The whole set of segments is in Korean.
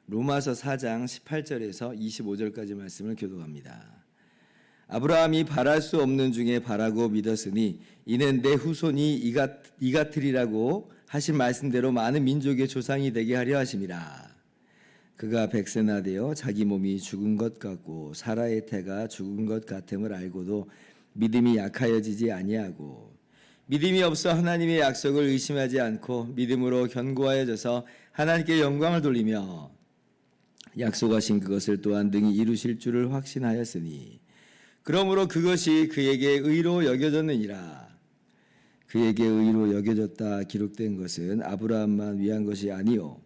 로마서 4장 18절에서 25절까지 말씀을 교독합니다. 아브라함이 바랄 수 없는 중에 바라고 믿었으니 이는 내 후손이 이같으리라고 하신 말씀대로 많은 민족의 조상이 되게 하려 하심이라. 그가 백세나 되어 자기 몸이 죽은 것 같고 사라의 태가 죽은 것 같음을 알고도 믿음이 약하여지지 아니하고 믿음이 없어 하나님의 약속을 의심하지 않고 믿음으로 견고하여져서 하나님께 영광을 돌리며 약속하신 그것을 또한 능히 이루실 줄을 확신하였으니 그러므로 그것이 그에게 의로 여겨졌느니라. 그에게 의로 여겨졌다 기록된 것은 아브라함만 위한 것이 아니요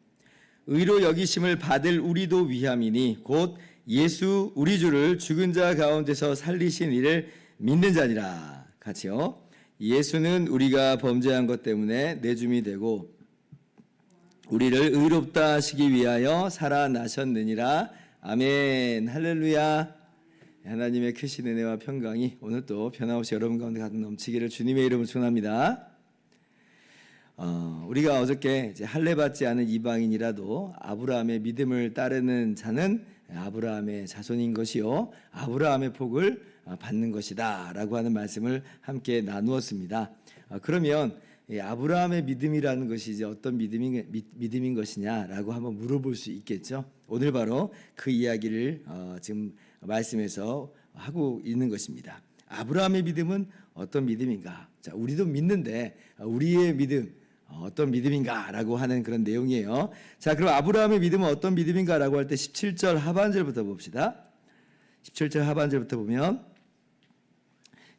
의로 여기심을 받을 우리도 위함이니 곧 예수 우리 주를 죽은 자 가운데서 살리신 이를 믿는 자니라. 같이요. 예수는 우리가 범죄한 것 때문에 내줌이 되고 우리를 의롭다 하시기 위하여 살아나셨느니라. 아멘. 할렐루야. 하나님의 크신 은혜와 평강이 오늘 또 변함없이 여러분 가운데 가득 넘치기를 주님의 이름으로 축원합니다. 우리가 어저께 이제 할례 받지 않은 이방인이라도 아브라함의 믿음을 따르는 자는 아브라함의 자손인 것이요 아브라함의 복을 받는 것이다라고 하는 말씀을 함께 나누었습니다. 그러면 아브라함의 믿음이라는 것이 이제 어떤 믿음인 것이냐라고 한번 물어볼 수 있겠죠. 오늘 바로 그 이야기를 지금 말씀에서 하고 있는 것입니다. 아브라함의 믿음은 어떤 믿음인가? 자, 우리도 믿는데 우리의 믿음 어떤 믿음인가라고 하는 그런 내용이에요. 자, 그럼 아브라함의 믿음은 어떤 믿음인가라고 할 때 17절 하반절부터 봅시다. 17절 하반절부터 보면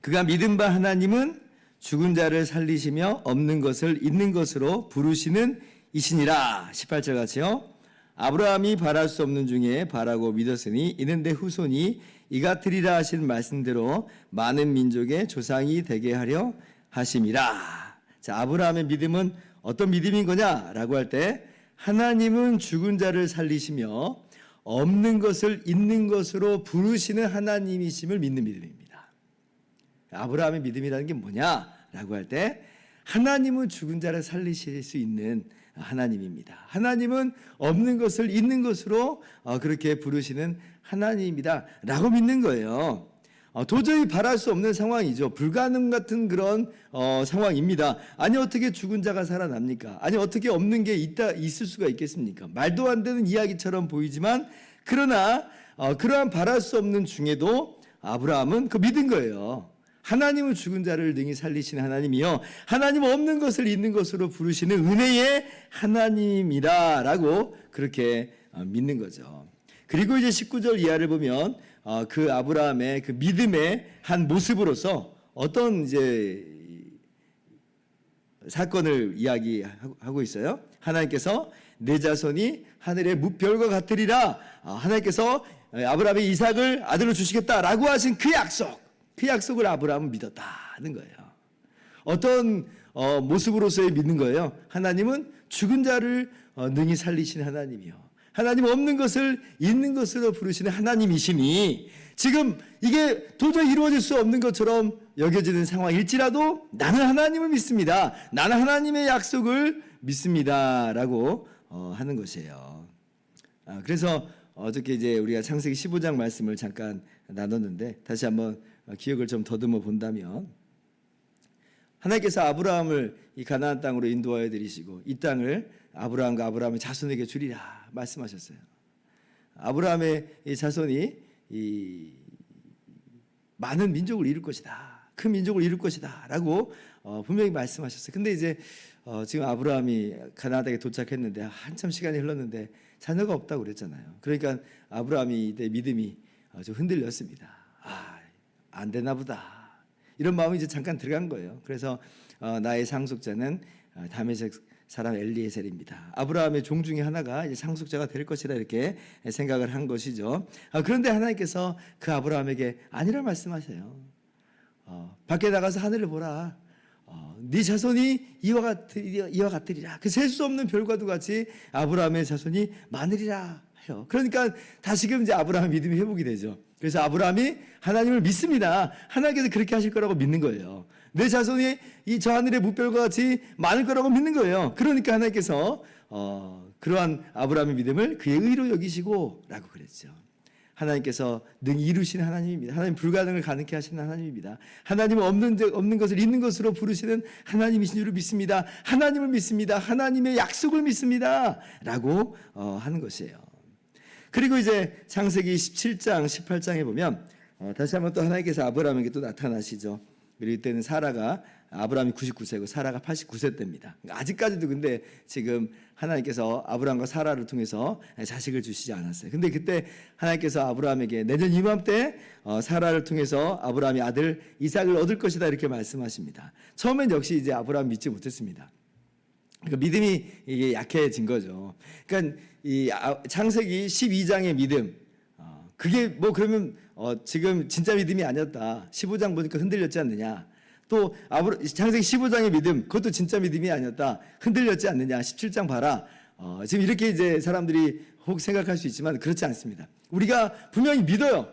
그가 믿은 바 하나님은 죽은 자를 살리시며 없는 것을 있는 것으로 부르시는 이시니라. 18절 같이요. 아브라함이 바랄 수 없는 중에 바라고 믿었으니 이는 내 후손이 이같으리라 하신 말씀대로 많은 민족의 조상이 되게 하려 하심이라. 자, 아브라함의 믿음은 어떤 믿음인 거냐라고 할 때 하나님은 죽은 자를 살리시며 없는 것을 있는 것으로 부르시는 하나님이심을 믿는 믿음입니다. 아브라함의 믿음이라는 게 뭐냐라고 할 때 하나님은 죽은 자를 살리실 수 있는 하나님입니다. 하나님은 없는 것을 있는 것으로 그렇게 부르시는 하나님이다 라고 믿는 거예요. 도저히 바랄 수 없는 상황이죠. 불가능 같은 그런 상황입니다. 아니 어떻게 죽은 자가 살아납니까? 아니 어떻게 없는 게 있을 수가 있겠습니까? 말도 안 되는 이야기처럼 보이지만 그러나 그러한 바랄 수 없는 중에도 아브라함은 그 믿은 거예요. 하나님은 죽은 자를 능히 살리시는 하나님이요 하나님 없는 것을 있는 것으로 부르시는 은혜의 하나님이다라고 그렇게 믿는 거죠. 그리고 이제 19절 이하를 보면 그 아브라함의 그 믿음의 한 모습으로서 어떤 이제 사건을 이야기하고 있어요. 하나님께서 내 자손이 하늘의 무별과 같으리라. 하나님께서 아브라함의 이삭을 아들로 주시겠다라고 하신 그 약속을 아브라함은 믿었다는 거예요. 어떤 모습으로서의 믿는 거예요. 하나님은 죽은 자를 능히 살리시는 하나님이요 하나님 없는 것을 있는 것으로 부르시는 하나님이시니 지금 이게 도저히 이루어질 수 없는 것처럼 여겨지는 상황일지라도 나는 하나님을 믿습니다. 나는 하나님의 약속을 믿습니다 라고 하는 것이에요. 그래서 어저께 이제 우리가 창세기 15장 말씀을 잠깐 나눴는데 다시 한번 기억을 좀 더듬어 본다면 하나님께서 아브라함을 이 가나안 땅으로 인도하여 드리시고 이 땅을 아브라함과 아브라함의 자손에게 주리라 말씀하셨어요. 아브라함의 이 자손이 이 많은 민족을 이룰 것이다. 큰 민족을 이룰 것이다 라고 분명히 말씀하셨어요. 근데 이제 지금 아브라함이 가나안 땅에 도착했는데 한참 시간이 흘렀는데 자녀가 없다고 그랬잖아요. 그러니까 아브라함이 이때 믿음이 좀 흔들렸습니다. 안 되나 보다. 이런 마음이 이제 잠깐 들어간 거예요. 그래서 나의 상속자는 다메섹 사람 엘리에셀입니다. 아브라함의 종 중에 하나가 이제 상속자가 될 것이다 이렇게 생각을 한 것이죠. 그런데 하나님께서 그 아브라함에게 아니라 말씀하세요. 밖에 나가서 하늘을 보라. 네 자손이 이와 같으리라. 그 셀 수 없는 별과도 같이 아브라함의 자손이 많으리라 해요. 그러니까 다시금 이제 아브라함 믿음이 회복이 되죠. 그래서 아브라함이 하나님을 믿습니다. 하나님께서 그렇게 하실 거라고 믿는 거예요. 내 자손이 이 저 하늘의 무별과 같이 많을 거라고 믿는 거예요. 그러니까 하나님께서 그러한 아브라함의 믿음을 그의 의로 여기시고라고 그랬죠. 하나님께서 능히 이루시는 하나님입니다. 하나님 불가능을 가능케 하시는 하나님입니다. 하나님은 없는 것을 있는 것으로 부르시는 하나님이신 줄을 믿습니다. 하나님을 믿습니다. 하나님의 약속을 믿습니다. 라고 하는 것이에요. 그리고 이제 창세기 17장, 18장에 보면 다시 한번 또 하나님께서 아브라함에게 또 나타나시죠. 그리고 이때는 아브라함이 99세고 사라가 89세 때입니다. 아직까지도 근데 지금 하나님께서 아브라함과 사라를 통해서 자식을 주시지 않았어요. 근데 그때 하나님께서 아브라함에게 내년 이맘때 사라를 통해서 아브라함이 아들 이삭을 얻을 것이다 이렇게 말씀하십니다. 처음엔 역시 이제 아브라함 믿지 못했습니다. 그러니까 믿음이 이게 약해진 거죠. 그러니까 이 창세기 12장의 믿음, 그게 뭐 그러면 지금 진짜 믿음이 아니었다. 15장 보니까 흔들렸지 않느냐. 또 창세기 15장의 믿음, 그것도 진짜 믿음이 아니었다. 흔들렸지 않느냐. 17장 봐라. 지금 이렇게 이제 사람들이 혹 생각할 수 있지만 그렇지 않습니다. 우리가 분명히 믿어요.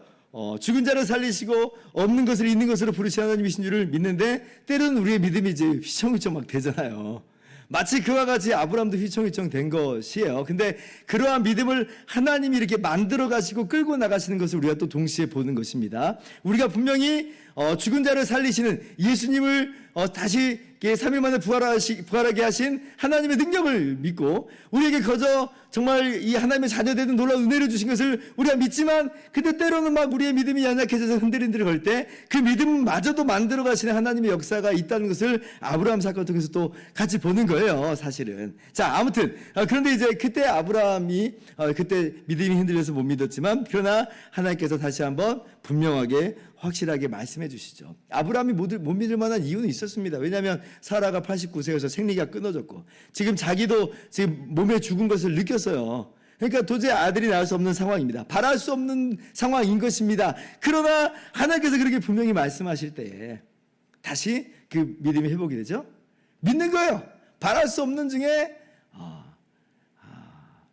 죽은 자를 살리시고 없는 것을 있는 것으로 부르시는 하나님이신 줄을 믿는데 때로는 우리의 믿음이 이제 휘청휘청 막 되잖아요. 마치 그와 같이 아브라함도 휘청휘청 된 것이에요. 근데 그러한 믿음을 하나님이 이렇게 만들어 가시고 끌고 나가시는 것을 우리가 또 동시에 보는 것입니다. 우리가 분명히 죽은 자를 살리시는 예수님을 다시 3일 만에 부활하게 하신 하나님의 능력을 믿고 우리에게 거저 정말 이 하나님의 자녀되는 놀라운 은혜를 주신 것을 우리가 믿지만 근데 때로는 막 우리의 믿음이 연약해져서 흔들흔들 걸 때 그 믿음마저도 만들어 가시는 하나님의 역사가 있다는 것을 아브라함 사건을 통해서 또 같이 보는 거예요, 사실은. 자, 아무튼 그런데 이제 그때 아브라함이 그때 믿음이 흔들려서 못 믿었지만 그러나 하나님께서 다시 한번 분명하게 확실하게 말씀해 주시죠. 아브라함이 못 믿을 만한 이유는 있었습니다. 왜냐하면 사라가 89세여서 생리가 끊어졌고 지금 자기도 지금 몸에 죽은 것을 느꼈어요. 그러니까 도저히 아들이 낳을 수 없는 상황입니다. 바랄 수 없는 상황인 것입니다. 그러나 하나님께서 그렇게 분명히 말씀하실 때에 다시 그 믿음이 회복이 되죠. 믿는 거예요. 바랄 수 없는 중에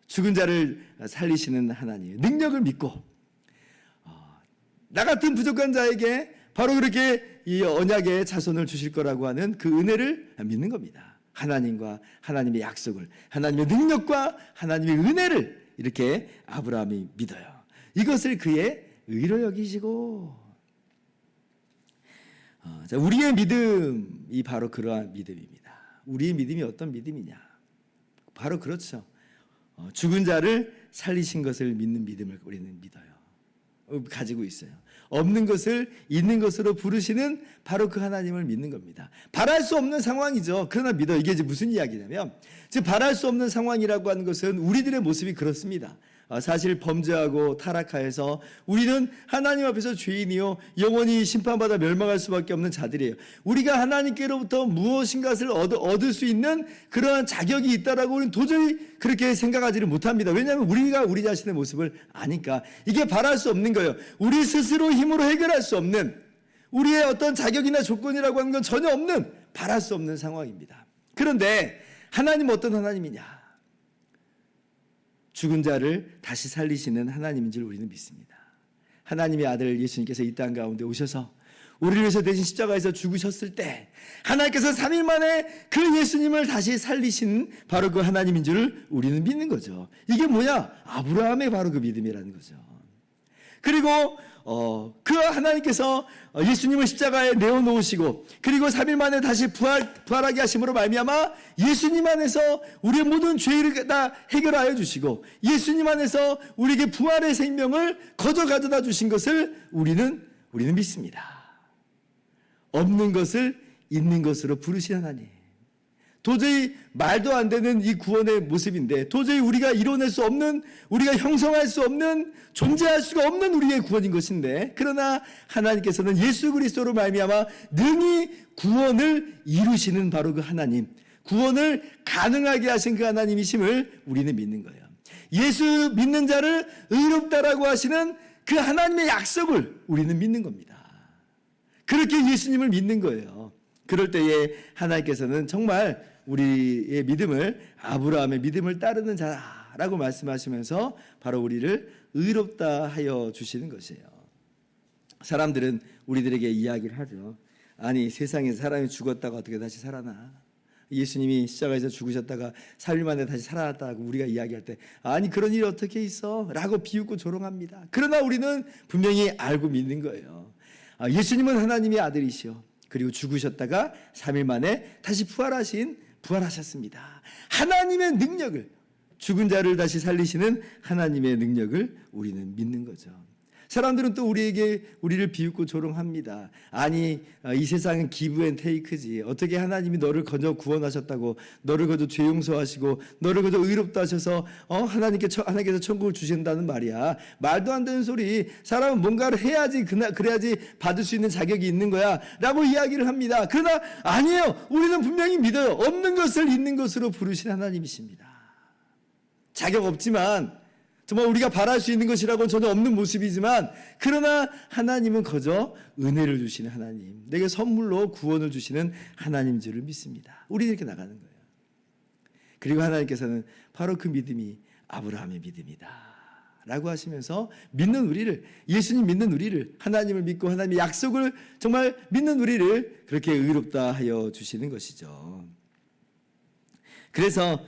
죽은 자를 살리시는 하나님 능력을 믿고 나 같은 부족한 자에게 바로 그렇게 이 언약의 자손을 주실 거라고 하는 그 은혜를 믿는 겁니다. 하나님과 하나님의 약속을, 하나님의 능력과 하나님의 은혜를 이렇게 아브라함이 믿어요. 이것을 그의 의로 여기시고 우리의 믿음이 바로 그러한 믿음입니다. 우리의 믿음이 어떤 믿음이냐? 바로 그렇죠. 죽은 자를 살리신 것을 믿는 믿음을 우리는 믿어요. 가지고 있어요. 없는 것을 있는 것으로 부르시는 바로 그 하나님을 믿는 겁니다. 바랄 수 없는 상황이죠. 그러나 믿어. 이게 이제 무슨 이야기냐면 즉 바랄 수 없는 상황이라고 하는 것은 우리들의 모습이 그렇습니다. 사실 범죄하고 타락하여서 우리는 하나님 앞에서 죄인이요 영원히 심판받아 멸망할 수밖에 없는 자들이에요. 우리가 하나님께로부터 무엇인가를 얻을 수 있는 그러한 자격이 있다라고 우리는 도저히 그렇게 생각하지를 못합니다. 왜냐하면 우리가 우리 자신의 모습을 아니까. 이게 바랄 수 없는 거예요. 우리 스스로 힘으로 해결할 수 없는 우리의 어떤 자격이나 조건이라고 하는 건 전혀 없는 바랄 수 없는 상황입니다. 그런데 하나님은 어떤 하나님이냐? 죽은 자를 다시 살리시는 하나님인 줄 우리는 믿습니다. 하나님의 아들 예수님께서 이 땅 가운데 오셔서 우리를 위해서 대신 십자가에서 죽으셨을 때 하나님께서 3일 만에 그 예수님을 다시 살리신 바로 그 하나님인 줄 우리는 믿는 거죠. 이게 뭐냐? 아브라함의 바로 그 믿음이라는 거죠. 그리고 그 하나님께서 예수님을 십자가에 내어놓으시고 그리고 3일 만에 다시 부활하게 하심으로 말미암아 예수님 안에서 우리의 모든 죄를 다 해결하여 주시고 예수님 안에서 우리에게 부활의 생명을 거저 가져다 주신 것을 우리는 믿습니다. 없는 것을 있는 것으로 부르신 하나님. 도저히 말도 안 되는 이 구원의 모습인데 도저히 우리가 이뤄낼 수 없는 우리가 형성할 수 없는 존재할 수가 없는 우리의 구원인 것인데 그러나 하나님께서는 예수 그리스도로 말미암아 능히 구원을 이루시는 바로 그 하나님 구원을 가능하게 하신 그 하나님이심을 우리는 믿는 거예요. 예수 믿는 자를 의롭다라고 하시는 그 하나님의 약속을 우리는 믿는 겁니다. 그렇게 예수님을 믿는 거예요. 그럴 때에 하나님께서는 정말 우리의 믿음을 아브라함의 믿음을 따르는 자라고 말씀하시면서 바로 우리를 의롭다 하여 주시는 것이에요. 사람들은 우리들에게 이야기를 하죠. 아니, 세상에 사람이 죽었다가 어떻게 다시 살아나? 예수님이 십자가에서 죽으셨다가 3일 만에 다시 살아났다고 우리가 이야기할 때, 아니 그런 일이 어떻게 있어? 라고 비웃고 조롱합니다. 그러나 우리는 분명히 알고 믿는 거예요. 예수님은 하나님의 아들이시오. 그리고 죽으셨다가 3일 만에 다시 부활하셨습니다. 하나님의 능력을, 죽은 자를 다시 살리시는 하나님의 능력을 우리는 믿는 거죠. 사람들은 또 우리를 비웃고 조롱합니다. 아니, 이 세상은 기브 앤 테이크지. 어떻게 하나님이 너를 거저 구원하셨다고, 너를 거저 죄 용서하시고, 너를 거저 의롭다 하셔서 하나님께서 천국을 주신다는 말이야. 말도 안 되는 소리. 사람은 뭔가를 해야지, 그래야지 받을 수 있는 자격이 있는 거야 라고 이야기를 합니다. 그러나 아니에요. 우리는 분명히 믿어요. 없는 것을 있는 것으로 부르신 하나님이십니다. 자격 없지만, 정말 우리가 바랄 수 있는 것이라고는 전혀 없는 모습이지만, 그러나 하나님은 거저 은혜를 주시는 하나님, 내게 선물로 구원을 주시는 하나님인 줄을 믿습니다. 우리는 이렇게 나가는 거예요. 그리고 하나님께서는 바로 그 믿음이 아브라함의 믿음이다 라고 하시면서 믿는 우리를, 예수님 믿는 우리를, 하나님을 믿고 하나님의 약속을 정말 믿는 우리를 그렇게 의롭다 하여 주시는 것이죠. 그래서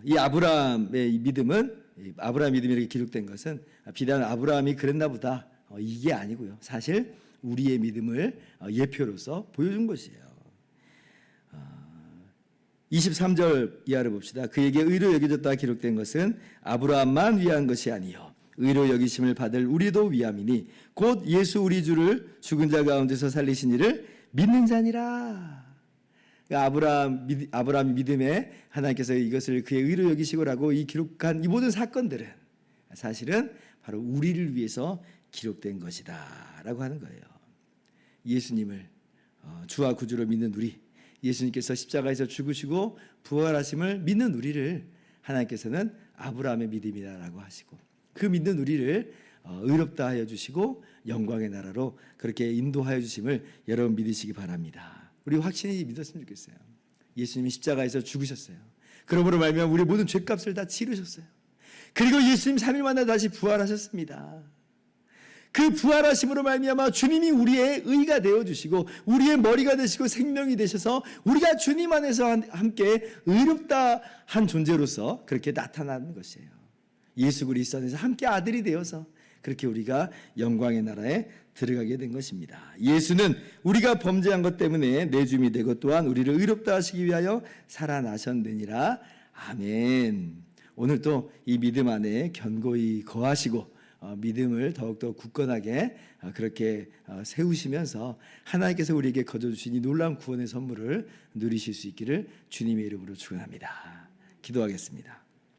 이 아브라함의 믿음은, 아브라함 믿음이 이렇게 기록된 것은 비단 아브라함이 그랬나 보다, 이게 아니고요. 사실 우리의 믿음을 예표로서 보여준 것이에요. 23절 이하를 봅시다. 그에게 의로 여겨졌다 기록된 것은 아브라함만 위한 것이 아니요 의로 여기심을 받을 우리도 위함이니 곧 예수 우리 주를 죽은 자 가운데서 살리신 이를 믿는 자니라. 아브라함 믿음에 하나님께서 이것을 그의 의로 여기시고라고 이 기록한 이 모든 사건들은 사실은 바로 우리를 위해서 기록된 것이다 라고 하는 거예요. 예수님을 주와 구주로 믿는 우리, 예수님께서 십자가에서 죽으시고 부활하심을 믿는 우리를 하나님께서는 아브라함의 믿음이라고 하시고, 그 믿는 우리를 의롭다 하여 주시고 영광의 나라로 그렇게 인도하여 주심을 여러분 믿으시기 바랍니다. 우리 확신이 믿었으면 좋겠어요. 예수님이 십자가에서 죽으셨어요. 그러므로 말미암아 우리 모든 죄값을 다 치르셨어요. 그리고 예수님 3일 만에 다시 부활하셨습니다. 그 부활하심으로 말미암아 주님이 우리의 의가 되어주시고 우리의 머리가 되시고 생명이 되셔서 우리가 주님 안에서 함께 의롭다 한 존재로서 그렇게 나타나는 것이에요. 예수 그리스도 안에서 함께 아들이 되어서 그렇게 우리가 영광의 나라에 들어가게 된 것입니다. 예수는 우리가 범죄한 것 때문에 내 주님이 되고 또한 우리를 의롭다 하시기 위하여 살아나셨느니라. 아멘. 오늘 또 이 믿음 안에 견고히 거하시고 믿음을 더욱더 굳건하게 그렇게 세우시면서 하나님께서 우리에게 거저주신 이 놀라운 구원의 선물을 누리실 수 있기를 주님의 이름으로 축원합니다. 기도하겠습니다.